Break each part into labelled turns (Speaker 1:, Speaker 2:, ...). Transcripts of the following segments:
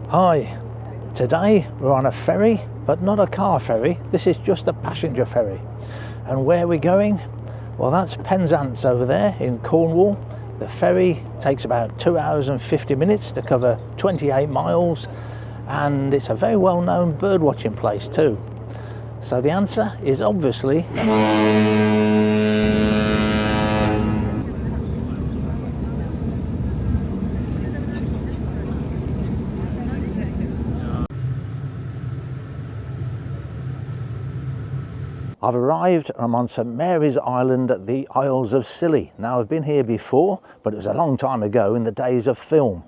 Speaker 1: Hi, today we're on a ferry, but not a car ferry. This is just a passenger ferry. And where are we going? Well, that's Penzance over there in Cornwall. The ferry takes about 2 hours and 50 minutes to cover 28 miles, and it's a very well-known bird watching place too. So the answer is obviously I've arrived and I'm on St Mary's Island at the Isles of Scilly. Now, I've been here before, but it was a long time ago in the days of film.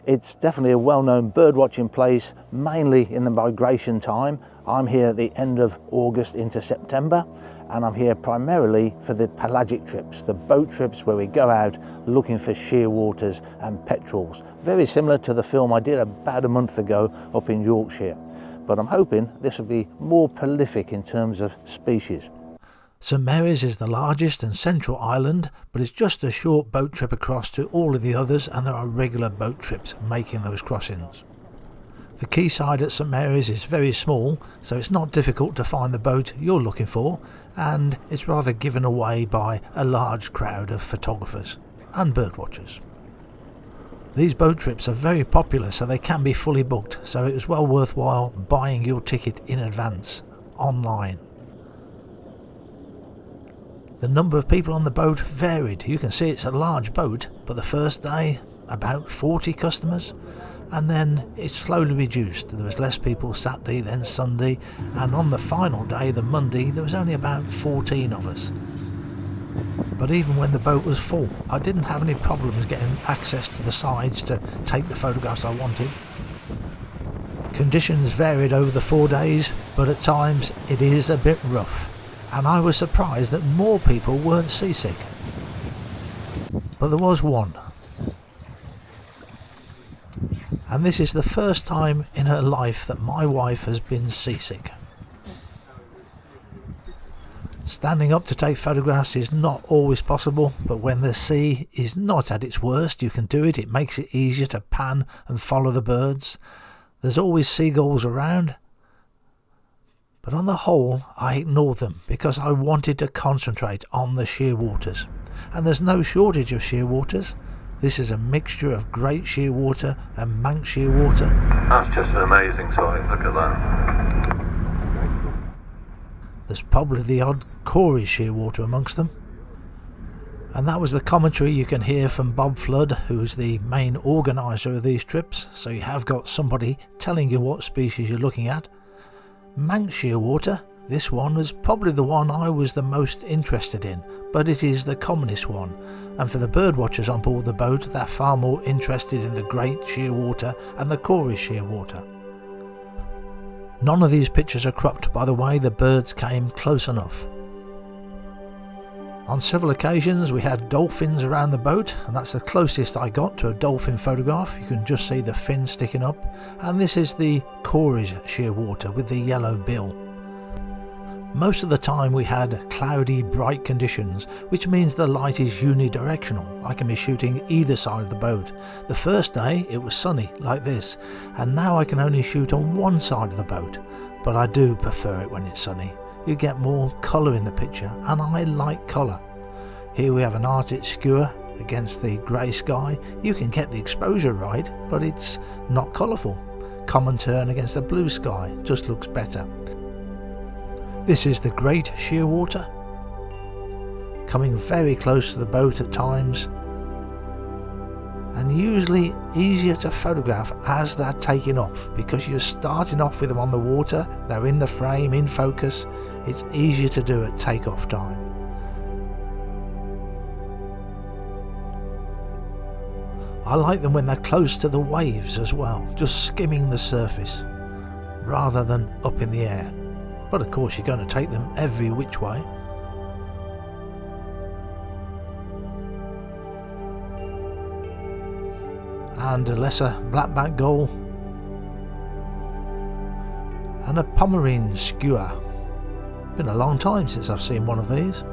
Speaker 1: It's definitely a well-known bird watching place, mainly in the migration time. I'm here at the end of August into September, and I'm here primarily for the pelagic trips, the boat trips where we go out looking for shearwaters and petrels. Very similar to the film I did about a month ago up in Yorkshire. But I'm hoping this will be more prolific in terms of species.
Speaker 2: St Mary's is the largest and central island, but it's just a short boat trip across to all of the others, and there are regular boat trips making those crossings. The quayside at St Mary's is very small, so it's not difficult to find the boat you're looking for, and it's rather given away by a large crowd of photographers and birdwatchers. These boat trips are very popular, so they can be fully booked, so it was well worthwhile buying your ticket in advance, online. The number of people on the boat varied. You can see it's a large boat, but the first day, about 40 customers, and then it slowly reduced. There was less people Saturday, then Sunday, and on the final day, the Monday, there was only about 14 of us. But even when the boat was full, I didn't have any problems getting access to the sides to take the photographs I wanted. Conditions varied over the 4 days, but at times it is a bit rough, and I was surprised that more people weren't seasick. But there was one. And this is the first time in her life that my wife has been seasick. Standing up to take photographs is not always possible, but when the sea is not at its worst, you can do it. It makes it easier to pan and follow the birds. There's always seagulls around, but on the whole, I ignored them because I wanted to concentrate on the shearwaters. And there's no shortage of shearwaters. This is a mixture of great shearwater and Manx shearwater.
Speaker 3: That's just an amazing sight, look at that.
Speaker 2: There's probably the odd Cory shearwater amongst them. And that was the commentary you can hear from Bob Flood, who's the main organiser of these trips, so you have got somebody telling you what species you're looking at. Manx shearwater, this one was probably the one I was the most interested in, but it is the commonest one, and for the bird watchers on board the boat, they're far more interested in the great shearwater and the Cory shearwater. None of these pictures are cropped, by the way, the birds came close enough. On several occasions we had dolphins around the boat, and that's the closest I got to a dolphin photograph. You can just see the fin sticking up, and this is the Cory's shearwater with the yellow bill. Most of the time we had cloudy, bright conditions, which means the light is unidirectional. I can be shooting either side of the boat. The first day it was sunny, like this, and now I can only shoot on one side of the boat, but I do prefer it when it's sunny. You get more colour in the picture, and I like colour. Here we have an Arctic skua against the grey sky. You can get the exposure right, but it's not colourful. Common tern against the blue sky just looks better. This is the great shearwater, coming very close to the boat at times, and usually easier to photograph as they're taking off, because you're starting off with them on the water, they're in the frame, in focus, it's easier to do at takeoff time. I like them when they're close to the waves as well, just skimming the surface, rather than up in the air. But of course you're going to take them every which way. And a lesser blackback gull. And a Pomeranian skua. Been a long time since I've seen one of these.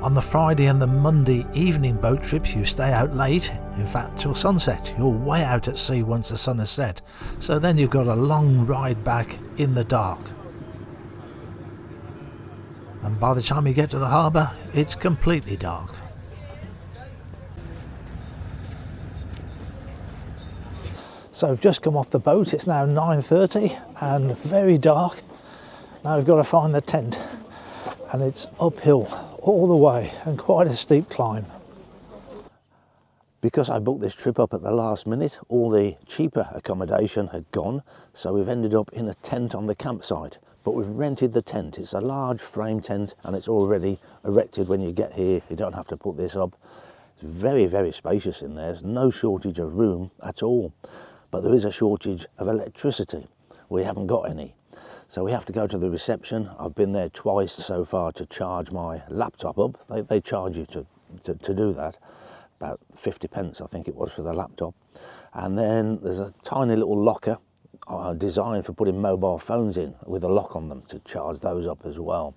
Speaker 2: On the Friday and the Monday evening boat trips you stay out late, in fact till sunset. You're way out at sea once the sun has set, so then you've got a long ride back in the dark. And by the time you get to the harbour, it's completely dark.
Speaker 1: So I've just come off the boat, it's now 9:30 and very dark. Now we've got to find the tent, and it's uphill all the way and quite a steep climb. Because I booked this trip up at the last minute, all the cheaper accommodation had gone, so we've ended up in a tent on the campsite. But we've rented the tent. It's a large frame tent and it's already erected when you get here. You don't have to put this up. It's very, very spacious in there. There's no shortage of room at all. But there is a shortage of electricity. We haven't got any. So we have to go to the reception. I've been there twice so far to charge my laptop up. They charge you to do that. About 50 pence, I think it was, for the laptop. And then there's a tiny little locker designed for putting mobile phones in with a lock on them to charge those up as well.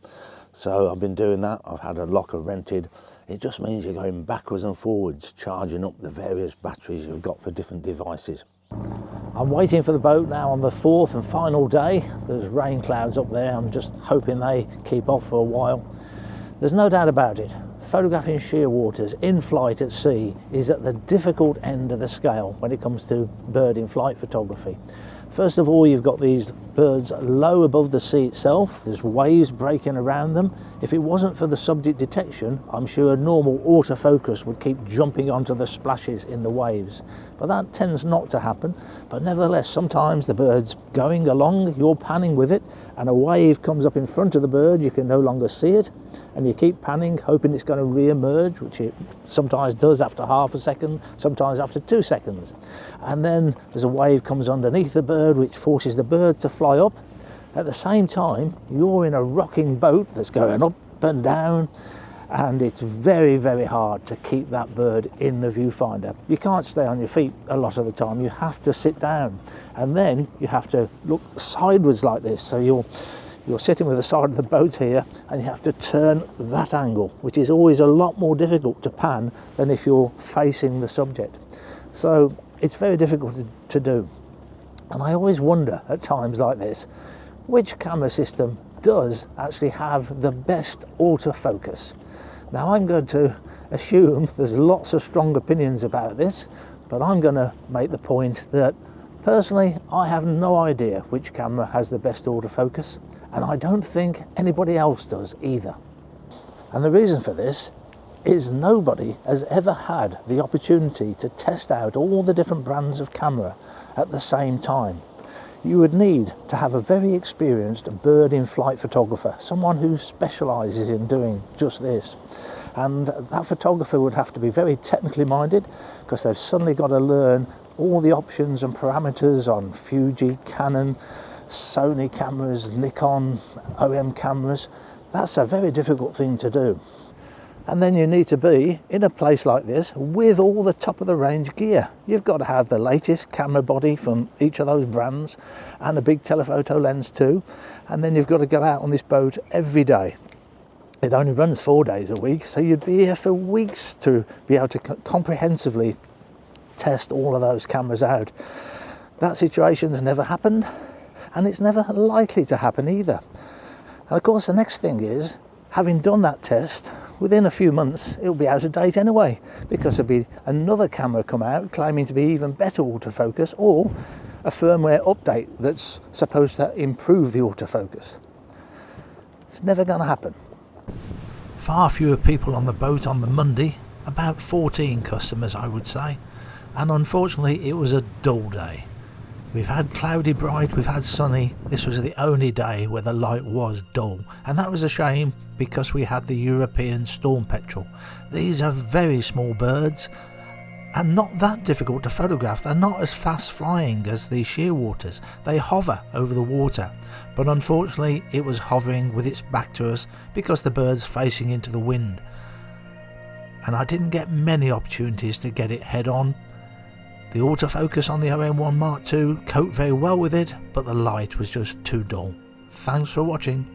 Speaker 1: So I've been doing that. I've had a locker rented. It just means you're going backwards and forwards, charging up the various batteries you've got for different devices. I'm waiting for the boat now on the fourth and final day. There's rain clouds up there. I'm just hoping they keep off for a while. There's no doubt about it. Photographing shearwaters in flight at sea is at the difficult end of the scale when it comes to bird in flight photography. First of all, you've got these birds low above the sea itself. There's waves breaking around them. If it wasn't for the subject detection, I'm sure normal autofocus would keep jumping onto the splashes in the waves. But that tends not to happen. But nevertheless, sometimes the bird's going along, you're panning with it, and a wave comes up in front of the bird, you can no longer see it, and you keep panning, hoping it's going to re-emerge, which it sometimes does after half a second, sometimes after 2 seconds. And then there's a wave comes underneath the bird, which forces the bird to fly up. At the same time, you're in a rocking boat that's going up and down, and it's very, very hard to keep that bird in the viewfinder. You can't stay on your feet a lot of the time. You have to sit down, and then you have to look sideways like this. So you're sitting with the side of the boat here, and you have to turn that angle, which is always a lot more difficult to pan than if you're facing the subject. So it's very difficult to do. And I always wonder at times like this, which camera system does actually have the best autofocus? Now I'm going to assume there's lots of strong opinions about this, but I'm going to make the point that personally I have no idea which camera has the best autofocus, and I don't think anybody else does either. And the reason for this is nobody has ever had the opportunity to test out all the different brands of camera at the same time. You would need to have a very experienced bird in flight photographer, someone who specialises in doing just this. And that photographer would have to be very technically minded, because they've suddenly got to learn all the options and parameters on Fuji, Canon, Sony cameras, Nikon, OM cameras. That's a very difficult thing to do. And then you need to be in a place like this with all the top of the range gear. You've got to have the latest camera body from each of those brands and a big telephoto lens too. And then you've got to go out on this boat every day. It only runs 4 days a week, so you'd be here for weeks to be able to comprehensively test all of those cameras out. That situation's never happened, and it's never likely to happen either. And of course the next thing is, having done that test, within a few months it'll be out of date anyway, because there'll be another camera come out claiming to be even better autofocus, or a firmware update that's supposed to improve the autofocus. It's never going to happen.
Speaker 2: Far fewer people on the boat on the Monday, about 14 customers I would say, and unfortunately it was a dull day. We've had cloudy bright, we've had sunny. This was the only day where the light was dull, and that was a shame because we had the European storm petrel. These are very small birds and not that difficult to photograph. They're not as fast flying as the shearwaters. They hover over the water, but unfortunately it was hovering with its back to us because the bird's facing into the wind, and I didn't get many opportunities to get it head on. The autofocus on the OM1 Mark II coped very well with it, but the light was just too dull. Thanks for watching.